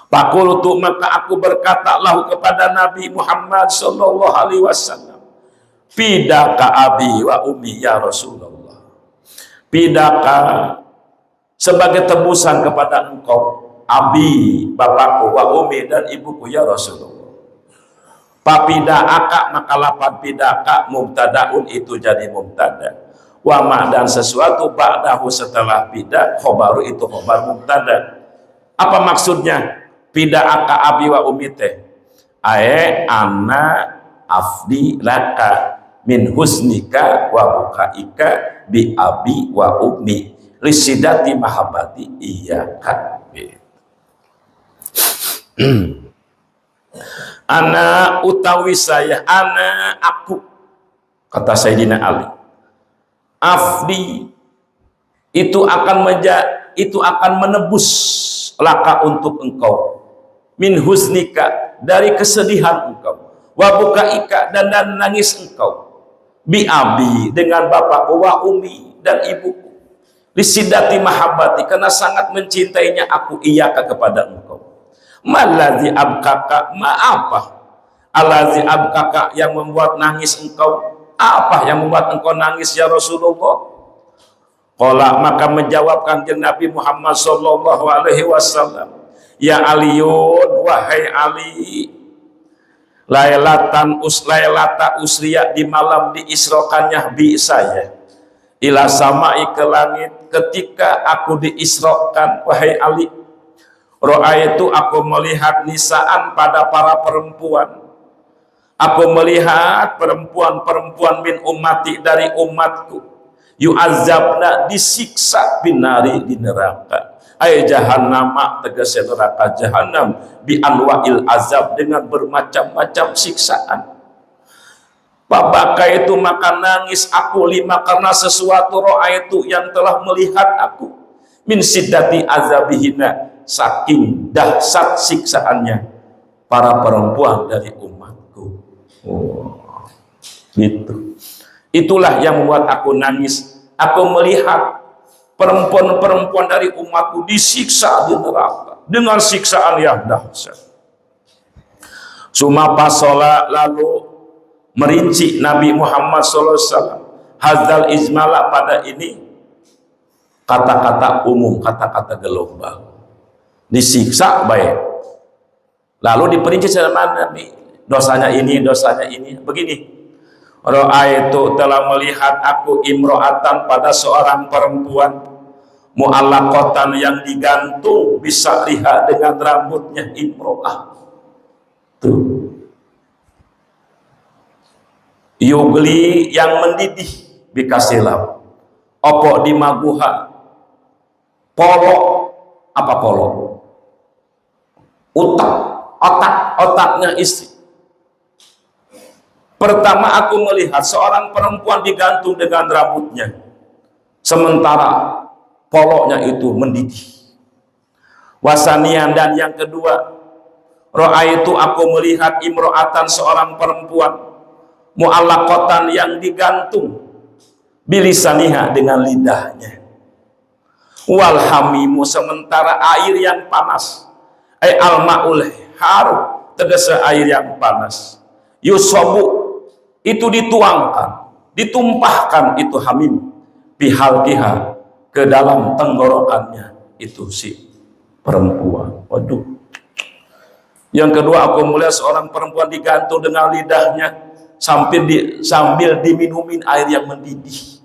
Fakultu, maka aku berkata lahu kepada Nabi Muhammad sallallahu alaihi wasallam, fidaka abi wa ummi ya Rasulullah, fidaka, sebagai tebusan kepada engkau, abi, bapakku, wa ummi, dan ibuku ya Rasulullah. Papidaka, maka lafaz pidaka mubtadaun, itu jadi mubtada, wa ma, dan sesuatu ba'dahu, setelah pida, khobaru, itu khobar mubtada. Apa maksudnya pidaka abi wa ummi teh? Ae ana afdi laka min husnika wa bukaika bi abi wa ummi lisidati mahabbati iyyaka. Ana utawi saya, ana aku, kata Sayyidina Ali, afdi, itu akan menebus laka, untuk engkau, min husnika, dari kesedihan engkau, wa bukaika, dan nangis engkau, bi abi, dengan bapakku, wa umi, dan ibuku, lisidati mahabbati, karena sangat mencintainya aku, iyaka, kepada engkau. Malazi abkaka, ma apa? Alazi abkaka, yang membuat nangis engkau, apa yang membuat engkau nangis ya Rasulullah? Qala, maka menjawab Kanjeng Nabi Muhammad sallallahu alaihi wasallam, ya Aliun, wahai Ali, laylata usriya, di malam diisrokannya bi saya, ila samai, ke langit, ketika aku diisrokan, wahai Ali, ro'aitu, aku melihat nisaan, pada para perempuan, aku melihat perempuan-perempuan min ummati, dari umatku, yu'azzabna, disiksa, binari, di neraka, ay jahannama, tegese neraka jahannam, bi anwa'il azab, dengan bermacam-macam siksaan. Babaka itu, maka nangis aku, lima, karena sesuatu, ro'aitu, yang telah melihat aku, min siddati azabihina, saking dahsyat siksaannya para perempuan dari umatku. Oh, gitu. Itulah yang membuat aku nangis. Aku melihat perempuan-perempuan dari umatku disiksa di neraka dengan siksaan yang dahsyat. Suma pasola, lalu merinci Nabi Muhammad SAW, hazal izmala, pada ini kata-kata umum, kata-kata gelombang, disiksa baik, lalu diperinci sama Nabi, dosanya ini, dosanya ini, begini. Ro'aitu, telah melihat aku, imro'atan, pada seorang perempuan, mu'allaqatan, yang digantung, bisa lihat dengan rambutnya, imro'ah tuh, yugli, yang mendidih, bikasilam, opo di maguha, polo, apa polo? Otaknya istri. Pertama aku melihat seorang perempuan digantung dengan rambutnya, sementara poloknya itu mendidih. Wasanian, dan yang kedua, ro'aitu, aku melihat imro'atan, seorang perempuan, mu'allaqatan, yang digantung, bilisaniha, dengan lidahnya, walhamimu, sementara air yang panas, al-ma'ul haru, tegese air yang panas, yusobu, itu dituangkan, ditumpahkan, itu hamim, bihalkiha, ke dalam tenggorokannya, itu si perempuan. Waduh. Yang kedua, aku melihat seorang perempuan digantung dengan lidahnya sambil diminumin air yang mendidih.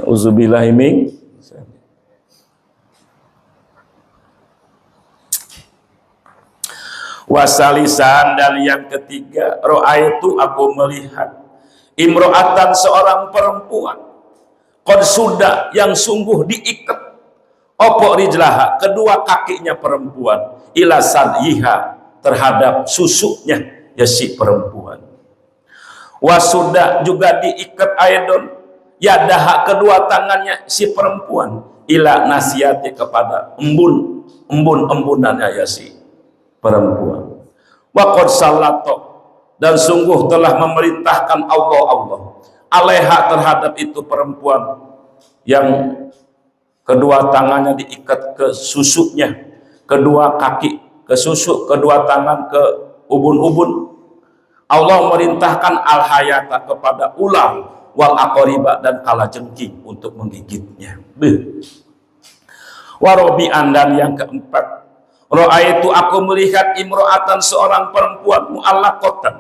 Auzubillahimin. Wasalisan, dan yang ketiga, ro'aitu, aku melihat imro'atan, seorang perempuan, qad sudah, yang sungguh diikat, opo rijlaha, kedua kakinya perempuan, ila sadyiha, terhadap susuknya ya si perempuan. Wasuda, juga diikat aidon, yadaha, kedua tangannya si perempuan, ila nasiyati, kepada embun-embunannya ya si perempuan. Waqad sallato, dan sungguh telah memerintahkan Allah alaiha, terhadap itu perempuan yang kedua tangannya diikat ke susuknya, kedua kaki ke susuk, kedua tangan ke ubun-ubun. Allah memerintahkan al-hayata, kepada ular, wal aqoriba, dan kalajengking untuk menggigitnya. Warobi'an, dan yang keempat, ro'aitu, aku melihat imro'atan, seorang perempuan, mu'allaqatan,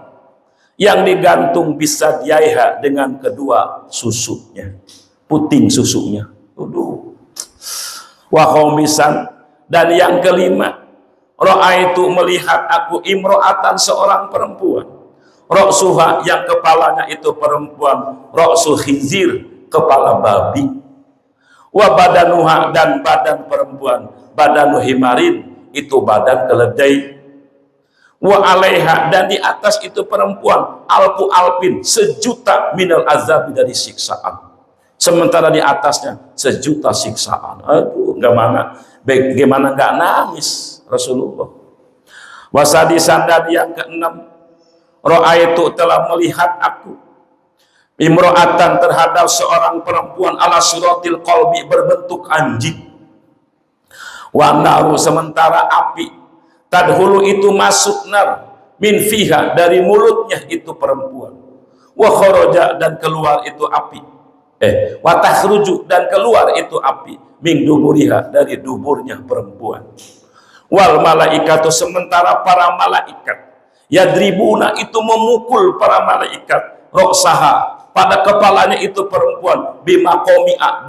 yang digantung bisa diaiha, dengan kedua susuknya, puting susuknya. Wa khomisan, dan yang kelima, ro'aitu, melihat aku imro'atan, seorang perempuan, roksuha, yang kepalanya itu perempuan, roksu khizir, kepala babi, wa badanuha, dan badan perempuan, badanu himarin, itu badan keledai, wa alaiha, dan di atas itu perempuan, alfu alpin, sejuta minal azab, dari siksaan, sementara di atasnya sejuta siksaan. Aduh, bagaimana nggak nangis Rasulullah. Wasadisan, dan yang keenam, ro'aitu, telah melihat aku imro'atan, terhadap seorang perempuan, ala suratil qalbi, berbentuk anjing, wa naru, sementara api, tadhulu, itu masuk nar, min fiha, dari mulutnya itu perempuan, wa kharaja, dan keluar itu api, wa takhruju, dan keluar itu api, min duburiha, dari duburnya perempuan, wal malaikatu, sementara para malaikat, yadribuna, itu memukul para malaikat, roksaha, pada kepalanya itu perempuan, bimakomi'a,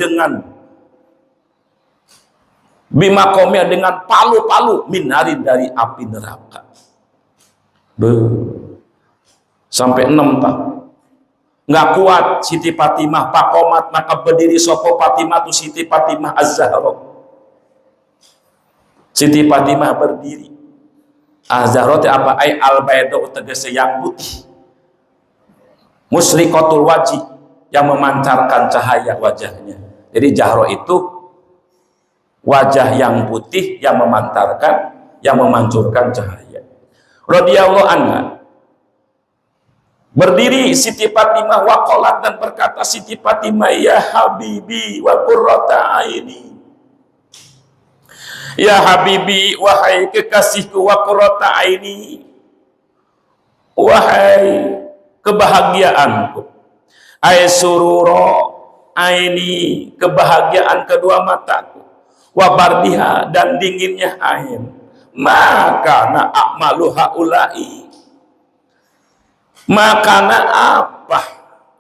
dengan palu-palu, minarin, dari api neraka. Sampai 6 tahun nggak kuat Siti Fatimah pakomat, maka berdiri sopo Fatimah tu Siti Fatimah Az-Zahra. Siti Fatimah berdiri. Az-Zahra itu apa? Ay al-bayda, tegese yang putih, musriqatul wajih, yang memancarkan cahaya wajahnya. Jadi Zahra itu wajah yang putih, yang memantarkan, yang memancurkan cahaya. Radhiyallahu anha. Berdiri Siti Fatimah, waqalat, dan berkata Siti Fatimah, ya habibi wa qurrata aini, ya habibi, wahai kekasihku, wa qurrata aini, wahai kebahagiaanku, ay sururo aini, kebahagiaan kedua mataku, wa bardiha, dan dinginnya ain, maka na a'malu haula'i, maka apa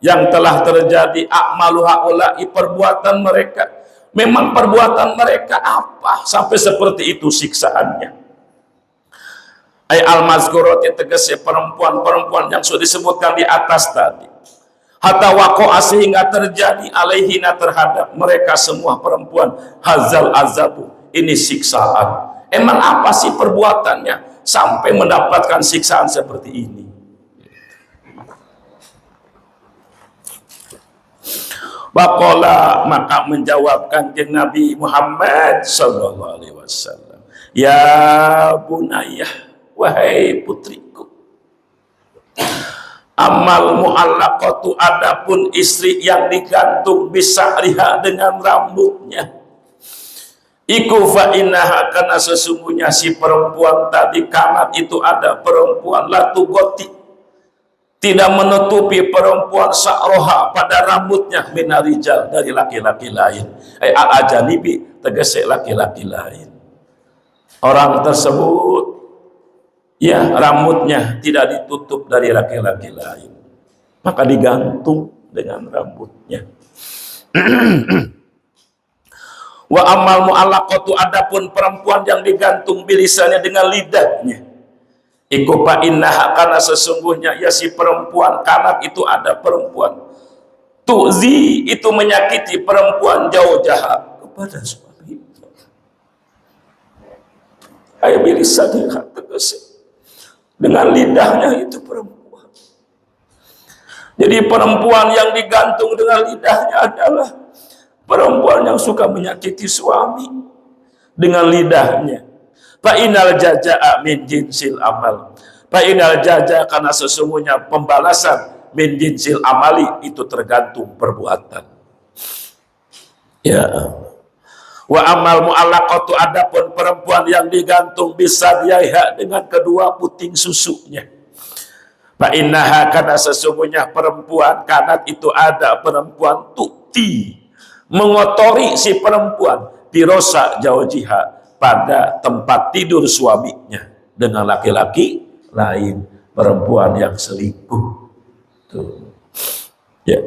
yang telah terjadi, a'malu haula'i, perbuatan mereka, memang perbuatan mereka apa sampai seperti itu siksaannya. Ay al-mazkurati, tegasnya perempuan-perempuan yang sudah disebutkan di atas tadi, hatta waqa'a, sehingga terjadi, alaihina, terhadap mereka semua perempuan, hazal azabu, ini siksaan. Emang apa sih perbuatannya sampai mendapatkan siksaan seperti ini? Waqala, maka menjawab Kanjeng Nabi Muhammad sallallahu alaihi wasallam, ya bunayah, wahai putriku, amal mu'allaqatu, adapun istri yang digantung, bisa lihat dengan rambutnya, iku fa innaha, karena sesungguhnya si perempuan tadi, kanat, itu ada perempuan, latu goti, tidak menutupi perempuan sa'roha pada rambutnya minarijal dari laki-laki lain. Ajanibi tegese laki-laki lain. Orang tersebut ya rambutnya tidak ditutup dari laki-laki lain, maka digantung dengan rambutnya. Wa amal mu'allaqatu, adapun perempuan yang digantung bilisannya dengan lidahnya, iku fa innaha, karena sesungguhnya ya si perempuan, karena itu ada perempuan tu'zi, itu menyakiti perempuan jauh jahat kepada suami. Ayo bilisannya tegas dengan lidahnya itu perempuan. Jadi perempuan yang digantung dengan lidahnya adalah perempuan yang suka menyakiti suami dengan lidahnya. Fa inal jaza'a min jinsil amal. Fa inal jaza, karena sesungguhnya pembalasan min jinsil amali, itu tergantung perbuatan. Ya. Wa amal mu'allaqatu, adapun perempuan yang digantung bisa diaiha dengan kedua puting susunya. Fa innaha, karena sesungguhnya perempuan, kanat itu ada perempuan tukti, mengotori si perempuan birosa jaujiha, pada tempat tidur suaminya dengan laki-laki lain, perempuan yang selingkuh. Tuh. Ya.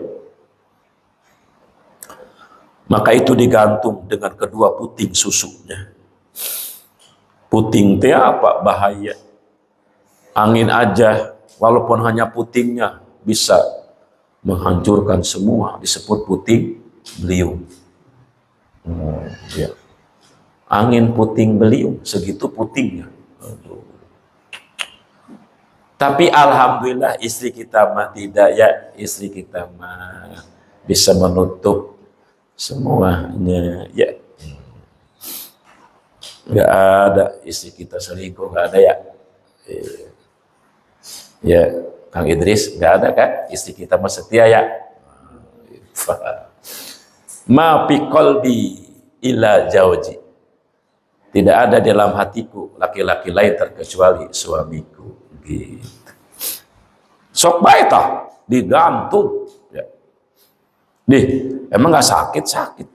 Maka itu digantung dengan kedua puting susunya. Puting teh apa? Bahaya. Angin aja, walaupun hanya putingnya, bisa menghancurkan semua. Disebut puting beliung. Ya. Angin puting beliung, segitu putingnya. Aduh. Tapi alhamdulillah istri kita mah tidak, ya. Istri kita mah bisa menutup semuanya, ya. Nggak ada istri kita selingkuh, nggak ada, ya. Ya, Kang Idris, nggak ada kan? Istri kita mah setia, ya. Ma fi qalbi illa jauji, tidak ada dalam hatiku laki-laki lain terkecuali suamiku. Gitu. Sok baik toh, digantung. Ya. Emang nggak sakit?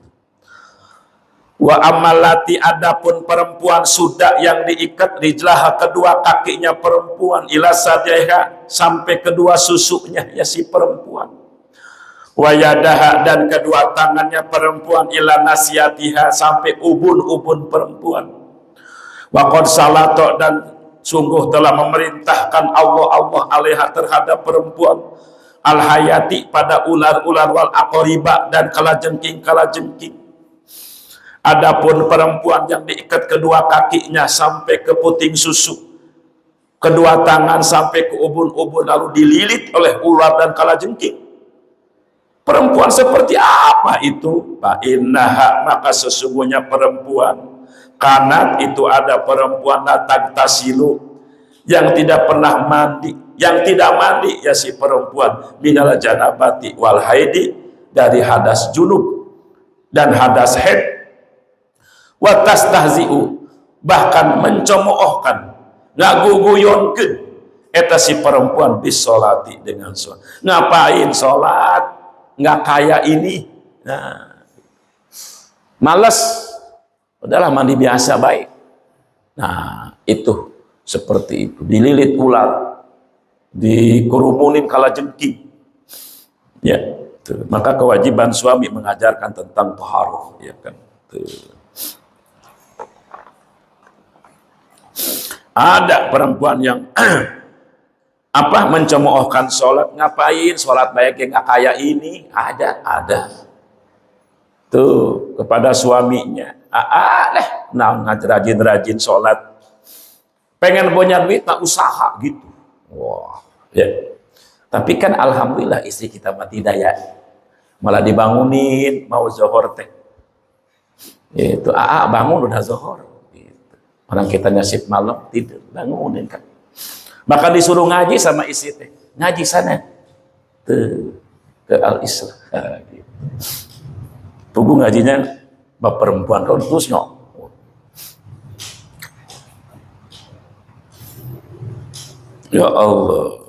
Wa amalati, adapun perempuan sudah yang diikat rijlah, kedua kakinya perempuan, ila sadaiha, sampai kedua susuknya ya si perempuan. Wa yadaha, dan kedua tangannya perempuan, ila nasiyatiha, sampai ubun-ubun perempuan. Wa qad salato, dan sungguh telah memerintahkan Allah alaiha, terhadap perempuan, al hayati, pada ular-ular, wal aqriba, dan kalajengking. Adapun perempuan yang diikat kedua kakinya sampai ke puting susu, kedua tangan sampai ke ubun-ubun, lalu dililit oleh ular dan kalajengking, perempuan seperti apa itu? Fa innaha, maka sesungguhnya perempuan, kanat itu ada perempuan latag tasilu, yang tidak pernah mandi, yang tidak mandi ya si perempuan, minal janabati wal haidi, dari hadas junub dan hadas haid, wa tastahzi'u, bahkan mencemoohkan, ngaguguyonkeun eta si perempuan bis sholati, dengan sholat. Ngapain sholat? Nggak kayak ini. Nah, males, udahlah mandi biasa baik. Nah, itu seperti itu, dililit ular, dikerumunin kalajengking. Ya, tuh. Maka kewajiban suami mengajarkan tentang taharuf, ya kan. Tuh. Ada perempuan yang mencemoohkan sholat. Ngapain sholat baiknya nggak kayak ini? Ada tuh, kepada suaminya. Nah, rajin sholat, pengen punya duit, tak usaha gitu. Wah, ya. Tapi kan alhamdulillah istri kita mah tidak, ya. Malah dibangunin mau zuhur teh. Itu bangun udah zuhur. Orang kita nasib malam tidur, bangunin kan. Maka disuruh ngaji sama istri teh. Ngaji sana. Ke Al-Islam. Gitu. Tunggu ngajinya bab perempuan kau terus nyok. Ya Allah.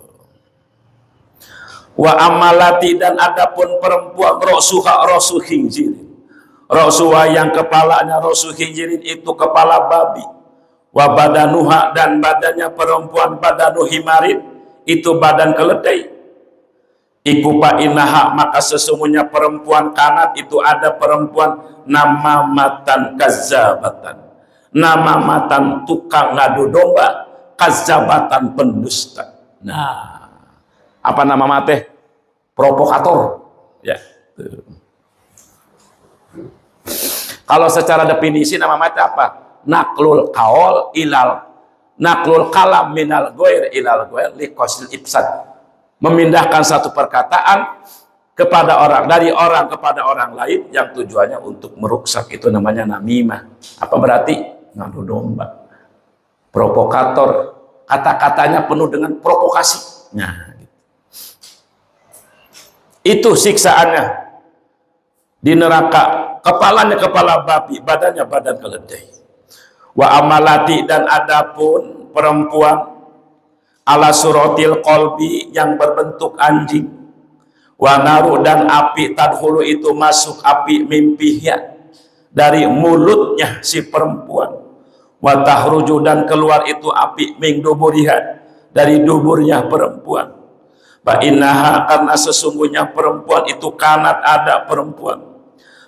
Wa amalati dan adapun perempuan rosuha rosu khinzirin. Rosuha yang kepalanya rosu khinzirin itu kepala babi. Wa badanuha dan badannya perempuan badanu himarin itu badan keledai. Iku inaha maka sesungguhnya perempuan kanat itu ada perempuan namamatan kazabatan. Namamatan tukang ngadu domba, kazabatan pendusta. Nah, apa nama mate? Provokator. Ya. Kalau secara definisi nama mate apa? Naklul kaol ilal naklul kalam minal goir ilal goir liqasil ifsad. Memindahkan satu perkataan kepada orang dari orang kepada orang lain yang tujuannya untuk merusak, itu namanya namimah. Apa berarti? Ngadu domba. Provokator, kata-katanya penuh dengan provokasi. Nah, itu siksaannya di neraka. Kepalanya kepala babi, badannya badan keledai. Wa amalati dan adapun perempuan ala suratil qalbi yang berbentuk anjing. Wa naru dan api tadkhulu itu masuk api mimpinya dari mulutnya si perempuan. Wa tahruju dan keluar itu api min duburiha dari duburnya perempuan. Fa innaha karena sesungguhnya perempuan itu kanat ada perempuan.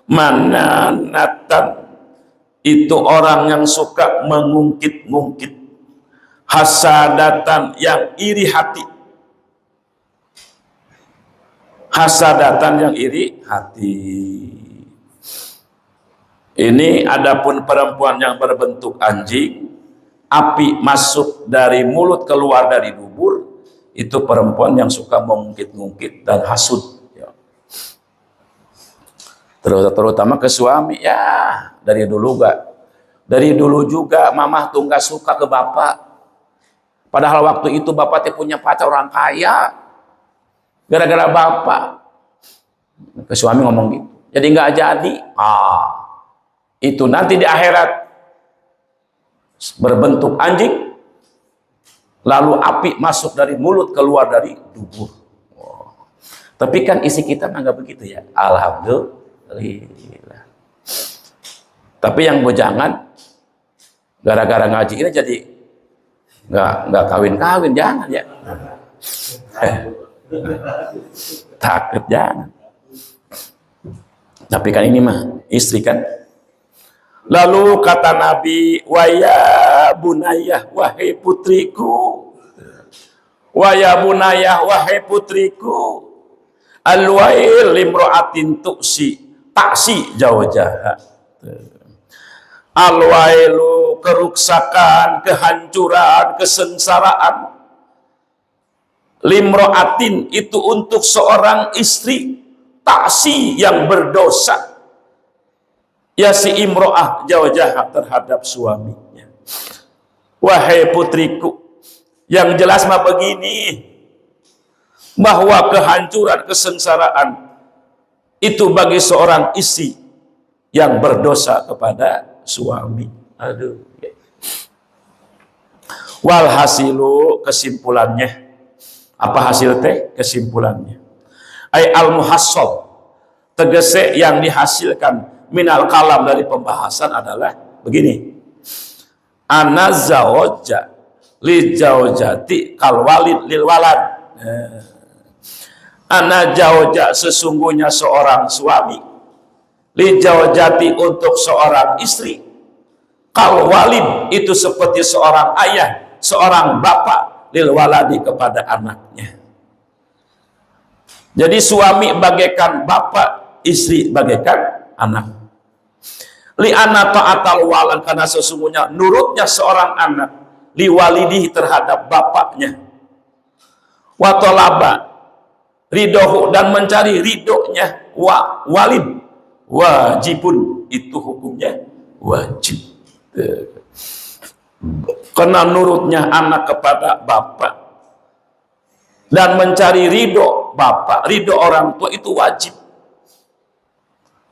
Mananatan itu orang yang suka mengungkit-ungkit. Hasadatan yang iri hati. Hasadatan yang iri hati. Ini adapun perempuan yang berbentuk anjing, api masuk dari mulut keluar dari dubur, itu perempuan yang suka mengungkit-ungkit dan hasud. Ya. Terutama ke suami, ya dari dulu gak. Dari dulu juga mamah tuh gak suka ke bapak. Padahal waktu itu bapak punya pacar orang kaya. Gara-gara bapak. Ke suami ngomong gitu. Jadi nggak jadi. Itu nanti di akhirat berbentuk anjing. Lalu api masuk dari mulut keluar dari dubur. Tapi kan isi kita nggak begitu ya. Alhamdulillah. Tapi yang bujangan gara-gara ngaji ini jadi nggak kawin-kawin, jangan ya. Takut jangan. Tapi kan ini mah istri kan. Lalu kata Nabi, waya bunayah wahai putriku, waya bunayah wahai putriku, alwail limroatin tuksi taksi jawjaha. Alwailu keruksakan, kehancuran, kesengsaraan. Limroatin itu untuk seorang istri taksi yang berdosa. Ya si imro'ah jawjaha terhadap suaminya. Wahai putriku, yang jelas mah begini, bahwa kehancuran, kesengsaraan itu bagi seorang istri yang berdosa kepada suami. Aduh. Walhasilu kesimpulannya. Apa hasil teh? Kesimpulannya. Ai al-muhassal. Tegese yang dihasilkan minal kalam dari pembahasan adalah begini. Ana zawja li zaujati kal walid lil walad. Ana zawja sesungguhnya seorang suami li zaujati untuk seorang istri. Kal walid itu seperti seorang ayah, seorang bapak lil waladi kepada anaknya. Jadi suami bagaikan bapak, istri bagaikan anak. Li anna ta'atal walad karena sesungguhnya nurutnya seorang anak li walidihi terhadap bapaknya. Wa talaba ridohu dan mencari ridhonya walid wajibun itu hukumnya wajib. Karena nurutnya anak kepada bapak dan mencari ridho bapak, ridho orang tua itu wajib.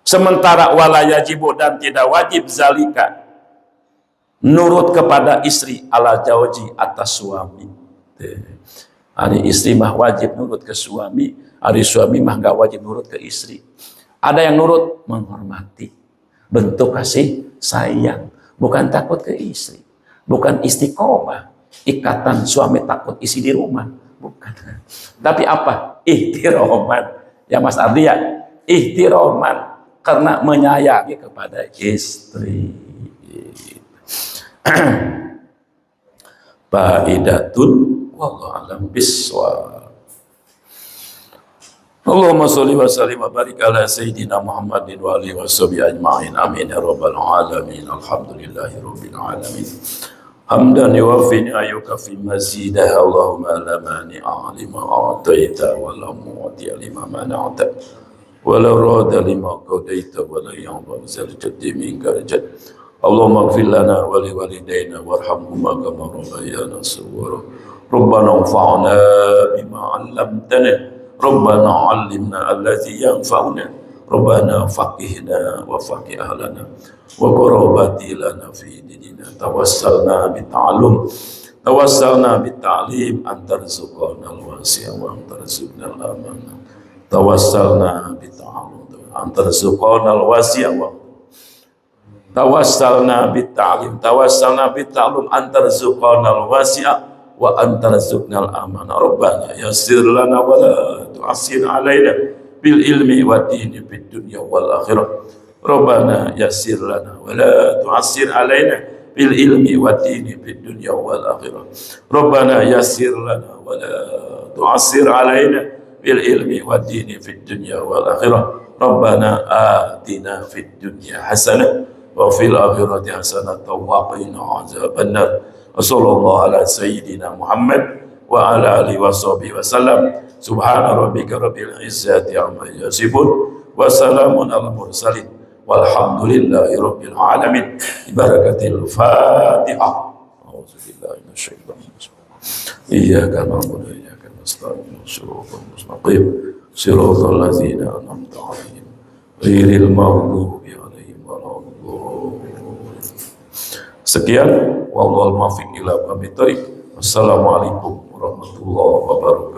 Sementara walayajibu dan tidak wajib zalika nurut kepada istri ala jauji atas suami. Hari istri mah wajib nurut ke suami, Hari suami mah gak wajib nurut ke istri. Ada yang nurut menghormati, bentuk kasih sayang, bukan takut ke istri, bukan istiqomah, ikatan suami takut isi di rumah, bukan. Tapi apa? Ihtiroman. Ya Mas Ardi ya, ihtiroman karena menyayangi kepada istri. Faidatun wallahu alam bisawab. Allahumma sholli wa sallim wa barik ala sayyidina Muhammadin wa alihi washabihi ajma'in. Amin ya rabbal alamin. Alhamdulillahi rabbil alamin. Hamdan yuwaffi ni'ayuka fi mazidah. Allahumma la mani'a lima a'taita wa la mu'tiya lima mana'ta wa la rada lima qadaita wa la yanfa'u zal jaddi minka jad. Allahumma ighfir lana wa li walidayna warhamhuma kama rabbayana shaghira. Rabbana anfa'na bima 'allamtana. Rabbana 'allimna allazi yanfa'una. Rabbana faqihna wa faqih ahlana wa qarabati lana fi dinina. Tawassalna bita'allum, tawassalna bita'lim, antarzuqana al-wasi'a wa antarzuqna al-amanah. Tawassalna bita'allum, antarzuqana al-wasi'a wa tawassalna bita'lim, tawassalna bita'allum, antarzuqana al-wasi'a wa antarzuqnal amana. Rabbana yassir lana wa la tu'assir alaina bil ilmi wa dini fid dunya wal akhirah. Rabbana yassir lana wa la tu'assir alaina bil ilmi wa dini fid dunya wal akhirah. Rabbana yassir lana wa la tu'assir alaina bil ilmi wa dini fid dunya wal akhirah. Rabbana atina fid dunya hasanah wa fil akhirati hasanah wa qina azabannar. Wassallallahu ala sayyidina Muhammad wa ala alihi washabihi wasallam. Subhana rabbika rabbil izzati amma yasifun wa salamun ala mursalin walhamdulillahi rabbil alamin. Barakatil Fatihah. Auzubillahi minasyaitonir rajim. Iyyaka na'budu wa iyyaka nasta'in. Shiratal mustaqim. Shiratal ladzina an'amta 'alaihim ghairil maghdubi 'alaihim waladdallin. Sekian, wallahul muwaffiq ila aqwamit thoriq. Wassalamualaikum warahmatullahi wabarakatuh.